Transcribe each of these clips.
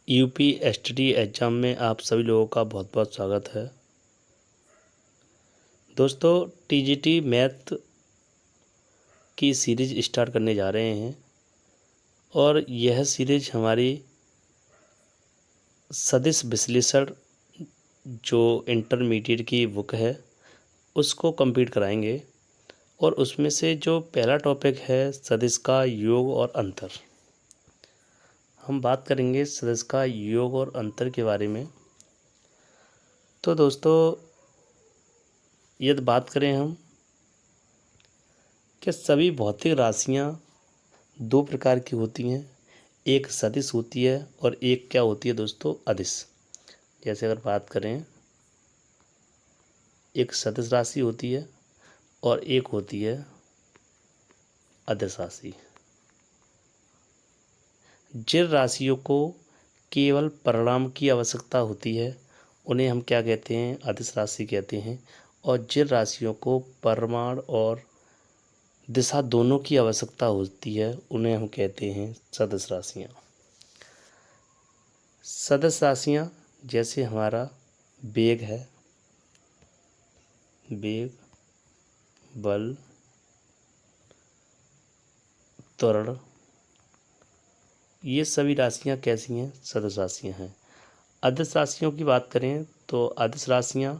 UP STD exam में आप सभी लोगों का बहुत बहुत स्वागत है। दोस्तों, टीजीटी मैथ की सीरीज़ स्टार्ट करने जा रहे हैं और यह सीरीज़ हमारी सदिश विश्लेषण जो इंटरमीडिएट की बुक है उसको कंप्लीट कराएंगे और उसमें से जो पहला टॉपिक है सदिश का योग और अंतर। हम बात करेंगे सदिश का योग और अंतर के बारे में। तो दोस्तों, यदि बात करें हम कि सभी भौतिक राशियां दो प्रकार की होती हैं, एक सदिश होती है और एक क्या होती है दोस्तों, अदिश। जैसे अगर बात करें, एक सदिश राशि होती है और एक होती है अदिश राशि। जिन राशियों को केवल परिणाम की आवश्यकता होती है उन्हें हम क्या कहते हैं, अदिश राशि कहते हैं। और जिन राशियों को परिमाण और दिशा दोनों की आवश्यकता होती है उन्हें हम कहते हैं सदिश राशियाँ। सदिश राशियाँ जैसे हमारा वेग है, वेग, बल, त्वरण, ये सभी राशियाँ कैसी हैं, सदिश राशियाँ हैं। अदिश राशियों की बात करें तो अदिश राशियाँ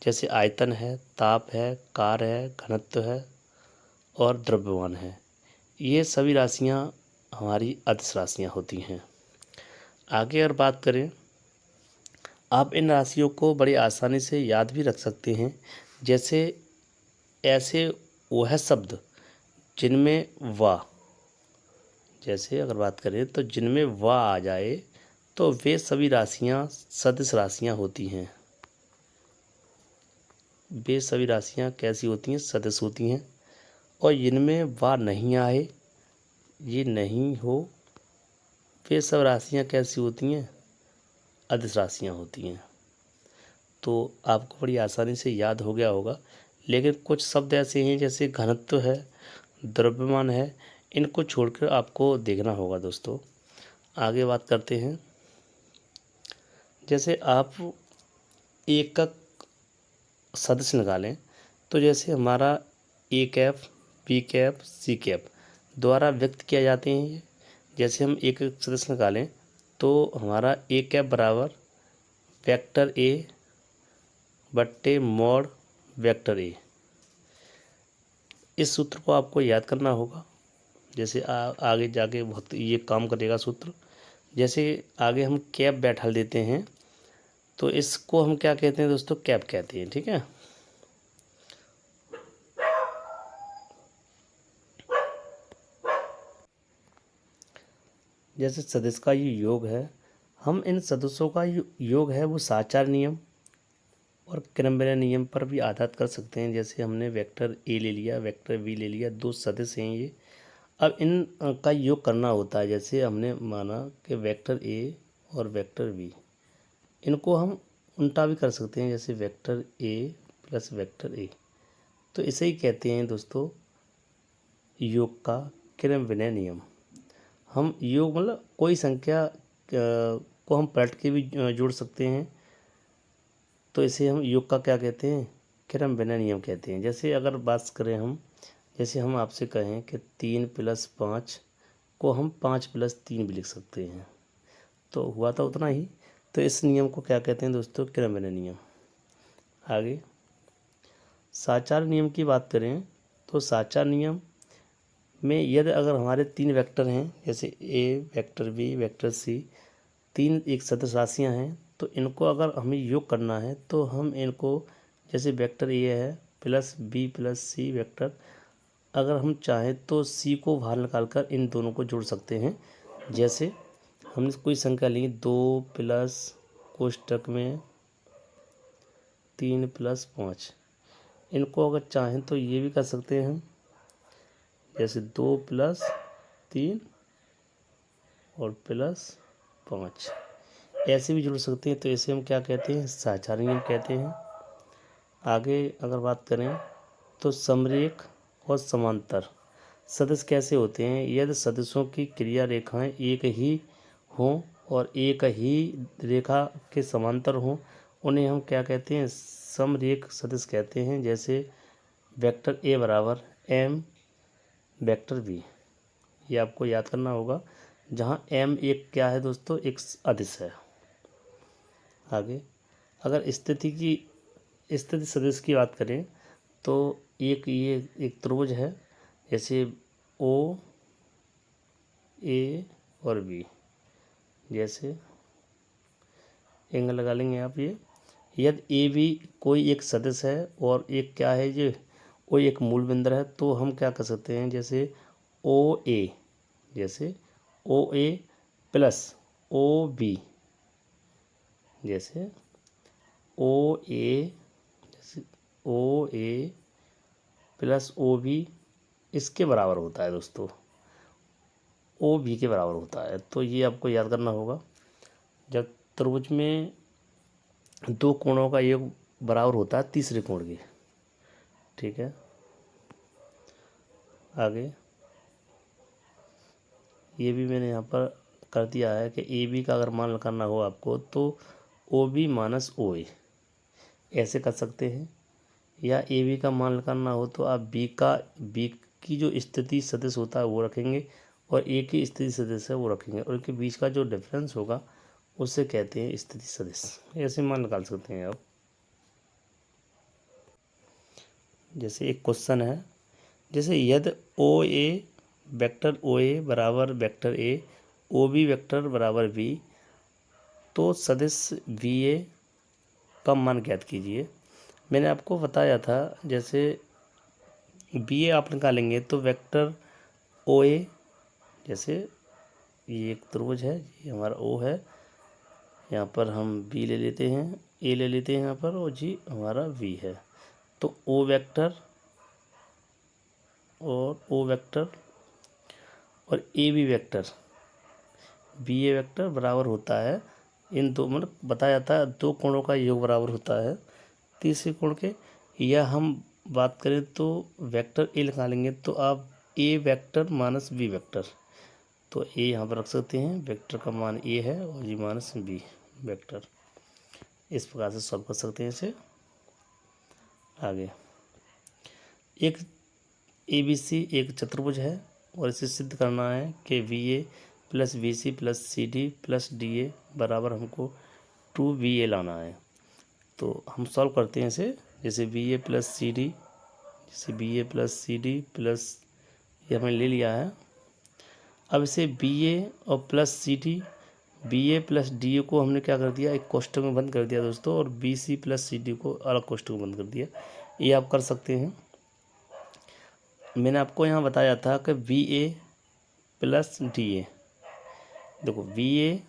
जैसे आयतन है, ताप है, कार्य है, घनत्व है और द्रव्यमान है, ये सभी राशियाँ हमारी अदिश राशियाँ होती हैं। आगे अगर बात करें, आप इन राशियों को बड़ी आसानी से याद भी रख सकते हैं। जैसे ऐसे वह शब्द जिनमें वा, जैसे अगर बात करें तो जिनमें वा आ जाए तो वे सभी राशियां सदिश राशियां होती हैं। वे सभी राशियां कैसी होती हैं, सदिश होती हैं। और जिनमें वा नहीं आए, ये नहीं हो, वे सब राशियां कैसी होती हैं, अदिश राशियां होती हैं। तो आपको बड़ी आसानी से याद हो गया होगा। लेकिन कुछ शब्द ऐसे हैं जैसे घनत्व है, द्रव्यमान है, इनको छोड़कर आपको देखना होगा दोस्तों। आगे बात करते हैं। जैसे आप एकक सदिश निकालें तो जैसे हमारा A cap, B cap, C cap द्वारा व्यक्त किया जाते हैं ये। जैसे हम एक सदिश निकालें तो हमारा ए कैप बराबर वेक्टर ए बट्टे मॉड वेक्टर ए। इस सूत्र को आपको याद करना होगा। जैसे आगे जाके बहुत ये काम करेगा सूत्र। जैसे आगे हम कैप बैठा देते हैं तो इसको हम क्या कहते हैं दोस्तों, कैप कहते हैं, ठीक है। जैसे सदिश का ये योग है, हम इन सदिशों का योग है वो साचार नियम और क्रमबेल नियम पर भी आधारित कर सकते हैं। जैसे हमने वेक्टर ए ले लिया, वेक्टर बी ले लिया, दो सदिश हैं ये। अब इन का योग करना होता है। जैसे हमने माना कि वेक्टर ए और वेक्टर बी, इनको हम उल्टा भी कर सकते हैं, जैसे vector A plus vector A. तो इसे ही कहते हैं दोस्तों योग का क्रम विनय नियम। हम योग मतलब कोई संख्या को हम पलट के भी जोड़ सकते हैं, तो इसे हम योग का क्या कहते हैं, क्रम विनय नियम कहते हैं। जैसे अगर बात करें हम, जैसे हम आपसे कहें कि 3+5 को हम 5+3 भी लिख सकते हैं, तो हुआ था उतना ही। तो इस नियम को क्या कहते हैं दोस्तों, क्रम विनय नियम। आगे साचार नियम की बात करें तो साचार नियम में यदि अगर हमारे 3 वेक्टर हैं, जैसे ए, वेक्टर बी, वेक्टर सी, 3 एक सदिश राशियाँ हैं, तो इनको अगर हमें योग करना है तो हम इनको, जैसे वेक्टर ए है plus B plus C vector, अगर हम चाहें तो सी को बाहर निकाल कर इन दोनों को जोड़ सकते हैं। जैसे हमने कोई संख्या ली 2 प्लस कोष्टक में 3+5, इनको अगर चाहें तो ये भी कर सकते हैं हम, जैसे 2+3 और +5, ऐसे भी जोड़ सकते हैं। तो इसे हम क्या कहते हैं, साचार नियम कहते हैं। आगे अगर बात करें तो समरेख और समांतर सदिश कैसे होते हैं। यदि सदिशों की क्रिया रेखाएं एक ही हों और एक ही रेखा के समांतर हों उन्हें हम क्या कहते हैं, समरेख सदिश कहते हैं। जैसे वेक्टर ए बराबर एम वेक्टर बी, ये आपको याद करना होगा, जहाँ एम एक क्या है दोस्तों, एक अदिश है। आगे अगर स्थिति सदिश की बात करें तो ये एक त्रिभुज है, जैसे ओ ए और बी, जैसे एंगल लगा लेंगे आप। ये यदि ए बी कोई एक सदिश है और एक क्या है, ये कोई एक मूल बिंदु है, तो हम क्या कर सकते हैं, जैसे ओ ए, जैसे ओ ए प्लस ओ बी, जैसे ओ ए, जैसे ओ ए प्लस ओ बी इसके बराबर होता है दोस्तों, ओ बी के बराबर होता है। तो ये आपको याद करना होगा, जब त्रिभुज में दो कोणों का योग बराबर होता है तीसरे कोण के। ठीक है, आगे ये भी मैंने यहाँ पर कर दिया है कि ए बी का अगर मान निकालना हो आपको तो ओ बी माइनस ओ ए ऐसे कर सकते हैं, या ए बी का मान निकालना हो तो आप बी की जो स्थिति सदिश होता है वो रखेंगे और ए की स्थिति सदिश है वो रखेंगे, और इनके बीच का जो डिफरेंस होगा उसे कहते हैं स्थिति सदिश। ऐसे मान निकाल सकते हैं आप। जैसे एक क्वेश्चन है, जैसे यदि ओ ए वेक्टर ओ ए बराबर vector A, O B vector बराबर बी, तो सदिश बी ए का मान ज्ञात कीजिए। मैंने आपको बताया था, जैसे बी ए आप निकालेंगे तो वेक्टर ओ ए, जैसे ये एक त्रिभुज है, ये हमारा ओ है, यहाँ पर हम बी ले लेते हैं, ए ले लेते हैं यहाँ पर, और जी हमारा वी है। तो ओ वेक्टर और A B vector, B A vector बराबर होता है इन दो, मतलब बताया था दो कोणों का योग बराबर होता है तीसरे कोण के। या हम बात करें तो वेक्टर ए निकालेंगे तो आप ए वेक्टर माइनस बी वेक्टर, तो ए यहाँ पर रख सकते हैं, वेक्टर का मान ए है और जी माइनस बी वेक्टर, इस प्रकार से सॉल्व कर सकते हैं इसे। आगे एक ए बी सी एक चतुर्भुज है और इसे सिद्ध करना है कि V A plus B C plus C D plus D A बराबर हमको 2 वी ए लाना है। तो हम सॉल्व करते हैं इसे, जैसे B A plus C D, जैसे B A plus C D plus, ये हमने ले लिया है। अब इसे बी ए और plus C D, B A plus D A को हमने क्या कर दिया, एक कोष्ठक में बंद कर दिया दोस्तों, और B C plus C D को अलग कोष्ठक में बंद कर दिया। ये आप कर सकते हैं। मैंने आपको यहाँ बताया था कि वी ए प्लस डी ए, देखो वी ए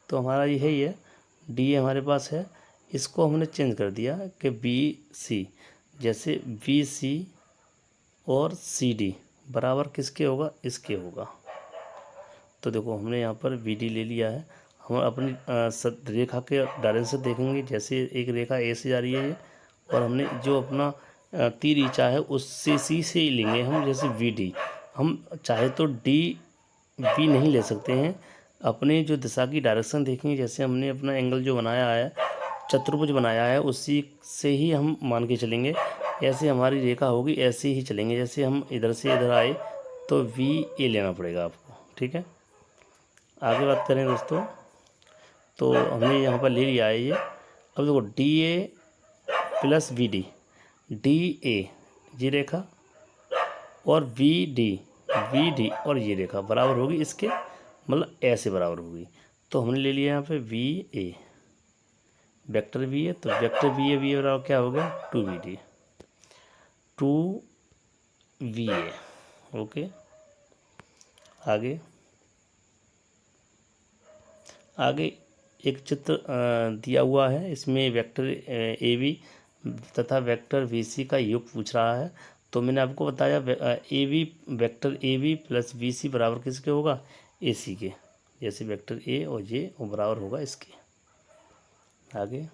तो हमारा ये ही है, डी ए हमारे पास है, इसको हमने चेंज कर दिया कि बी सी, जैसे बी सी और सी डी बराबर किसके होगा, इसके होगा। तो देखो हमने यहाँ पर वी डी ले लिया है। हम अपनी रेखा के डायरेक्शन देखेंगे, जैसे एक रेखा ए से जा रही है और हमने जो अपना तीर खींचा है उससे सी से ही लेंगे हम, जैसे वी डी। हम चाहे तो डी वी नहीं ले सकते हैं, अपने जो दिशा की डायरेक्शन देखेंगे, जैसे हमने अपना एंगल जो बनाया है, चतुर्भुज बनाया है, उसी से ही हम मान के चलेंगे। ऐसे हमारी रेखा होगी, ऐसे ही चलेंगे, जैसे हम इधर से इधर आए तो वी ए लेना पड़ेगा आपको। ठीक है, आगे बात करें दोस्तों, तो हमने यहाँ पर ले लिया है ये। अब देखो D A plus V D, D A ये रेखा और वी डी और ये रेखा बराबर होगी इसके, मतलब ऐसे बराबर होगी। तो हमने ले लिया यहाँ पे V A, vector V A, तो वेक्टर वी ए बराबर क्या हो गया, 2 वी ए। ओके, आगे एक चित्र दिया हुआ है, इसमें वेक्टर ए बी तथा वेक्टर वी सी का योग पूछ रहा है। तो मैंने आपको बताया A B vector A B plus V C बराबर किसके होगा, ए सी के, जैसे वेक्टर ए और ये वो बराबर होगा इसके। आगे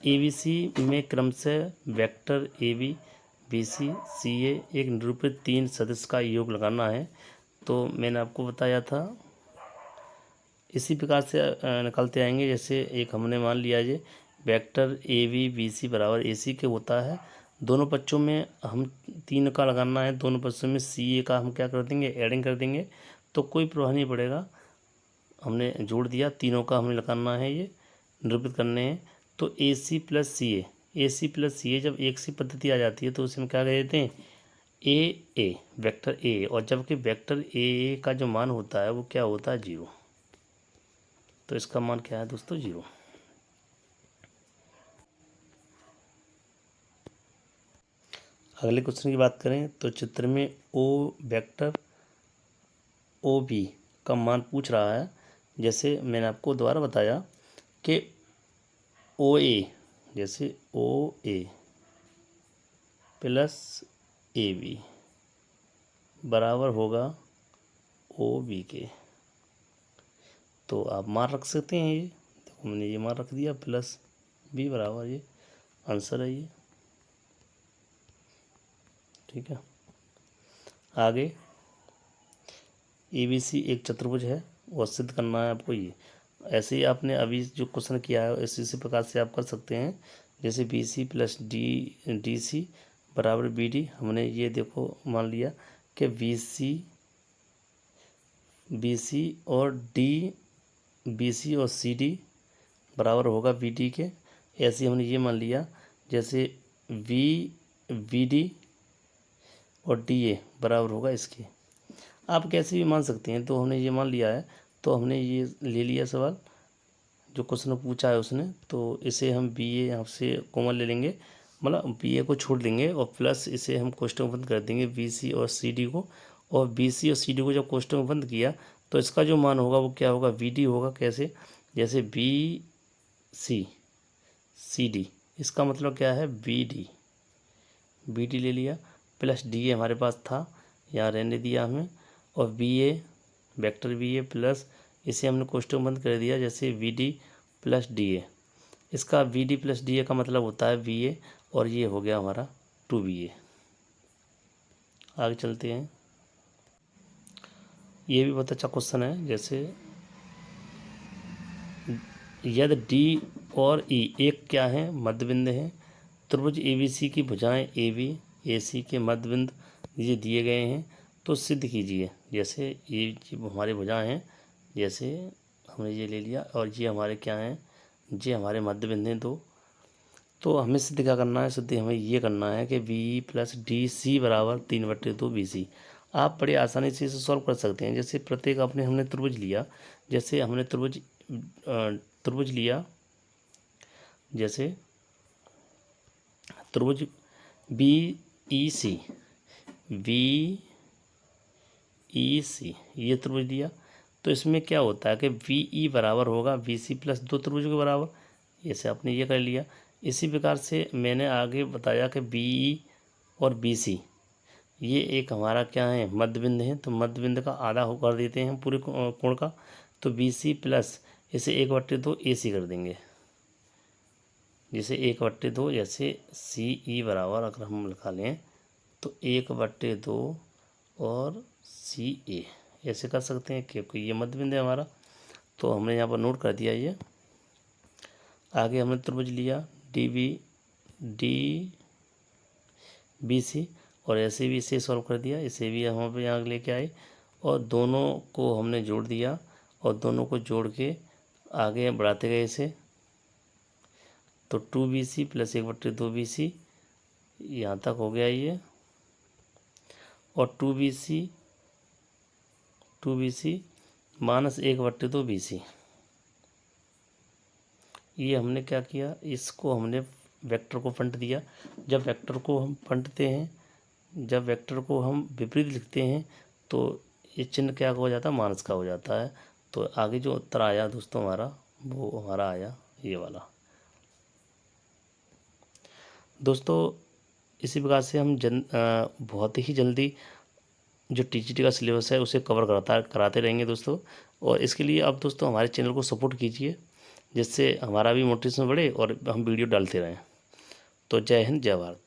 ए बी सी में क्रमशः vector A B B C C A एक निरूपित तीन सदिश का योग लगाना है। तो मैंने आपको बताया था इसी प्रकार से निकलते आएंगे। जैसे एक हमने मान लिया ये vector A B B C बराबर ए सी के होता है, दोनों पक्षों में हम 3 का लगाना है, दोनों पक्षों में सी ए का हम क्या कर देंगे, एडिंग कर देंगे, तो कोई प्रभाव नहीं पड़ेगा। हमने जोड़ दिया, तीनों का हमें लगाना है, ये निरूपित करने हैं। तो ए सी प्लस सी ए जब एक सी पद्धति आ जाती है तो उसे हम क्या कह देते हैं, ए वेक्टर ए, और जबकि वेक्टर ए का जो मान होता है वो क्या होता है, 0। तो इसका मान क्या है दोस्तों, 0। अगले क्वेश्चन की बात करें तो चित्र में ओ वेक्टर ओ बी का मान पूछ रहा है। जैसे मैंने आपको दोबारा बताया कि ओ ए, जैसे ओ ए प्लस ए बी बराबर होगा ओ बी के। तो आप मान रख सकते हैं, ये देखो हमने ये मान रख दिया, प्लस बी बराबर, ये आंसर है ये। ठीक है, आगे ए बी सी एक चतुर्भुज है और सिद्ध करना है आपको ये। ऐसे ही आपने अभी जो क्वेश्चन किया है इसी प्रकार से आप कर सकते हैं। जैसे B C plus D C बराबर बी डी, हमने ये देखो मान लिया कि बी सी और सी डी बराबर होगा बी डी के। ऐसे ही हमने ये मान लिया, जैसे बी डी और डी ए बराबर होगा इसके। आप कैसे भी मान सकते हैं, तो हमने ये मान लिया है, तो हमने ये ले लिया सवाल जो क्वेश्चन पूछा है उसने। तो इसे हम बी ए यहाँ से कॉमन ले लेंगे, मतलब बी ए को छोड़ देंगे, और प्लस इसे हम कोष्टक बंद कर देंगे बी सी और सी डी को। और बी सी और सी डी को जब कोष्टक बंद किया तो इसका जो मान होगा वो क्या होगा, वी डी होगा। कैसे, जैसे बी सी डी, इसका मतलब क्या है, बी डी ले लिया, प्लस डी ए हमारे पास था, यहाँ रहने दिया हमें, और B A vector B A plus इसे हमने कोष्टक बंद कर दिया, जैसे V D plus D A. इसका V D plus D A का मतलब होता है वी ए, और ये हो गया हमारा 2 आगे चलते हैं। ये भी बहुत अच्छा क्वेश्चन है। जैसे यदि डी और ई एक क्या है, मध्यबिंद है, त्रिभुज ए बी सी की भुजाएं ए बी ए सी के मध्यबिंद ये दिए गए हैं, तो सिद्ध कीजिए। जैसे ये हमारे भुजाएं हैं, जैसे हमने ये ले लिया, और ये हमारे क्या हैं, ये हमारे मध्यबिंद हैं 2। तो हमें सिद्ध क्या करना है, सिद्ध हमें ये करना है कि बी प्लस डी सी बराबर 3/2 बी सी। आप बड़ी आसानी से इसे सॉल्व कर सकते हैं। जैसे प्रत्येक हमने त्रिभुज लिया, जैसे हमने त्रिभुज लिया, जैसे त्रिभुज बी ई सी ये त्रिभुज दिया, तो इसमें क्या होता है कि वी ई बराबर होगा वी सी प्लस 2 त्रिभुज के बराबर। जैसे आपने ये कर लिया। इसी प्रकार से मैंने आगे बताया कि बी ई और बी सी ये एक हमारा क्या है, मध्यबिंद है, तो मध्यबिंद का आधा हो कर देते हैं पूरे कोण का, तो बी सी प्लस इसे 1/2 ए सी कर देंगे। जैसे 1/2, जैसे सी ई बराबर अगर हम लिखा लें तो 1/2 और सी ए ऐसे कर सकते हैं, क्योंकि ये मध्यबिंद है हमारा। तो हमने यहाँ पर नोट कर दिया ये। आगे हमने त्रिभुज लिया डी बी सी, और ऐसे भी इसे सॉल्व कर दिया, इसे भी हम यहाँ लेके आए, और दोनों को हमने जोड़ दिया, और दोनों को जोड़ के आगे बढ़ाते गए इसे। तो 2BC प्लस 1/2 BC यहाँ तक हो गया ये, और 2BC माइनस 1/2 BC। ये हमने क्या किया, इसको हमने वेक्टर को फंट दिया। जब वेक्टर को हम फंटते हैं, जब वेक्टर को हम विपरीत लिखते हैं, तो ये चिन्ह क्या हो जाता है, माइनस का हो जाता है। तो आगे जो उत्तर आया दोस्तों हमारा, वो हमारा आया ये वाला। दोस्तों इसी प्रकार से हम बहुत ही जल्दी जो टीजीटी का सिलेबस है उसे कवर कराते रहेंगे दोस्तों। और इसके लिए आप दोस्तों हमारे चैनल को सपोर्ट कीजिए, जिससे हमारा भी मोटिवेशन बढ़े और हम वीडियो डालते रहें। तो जय हिंद, जय भारत।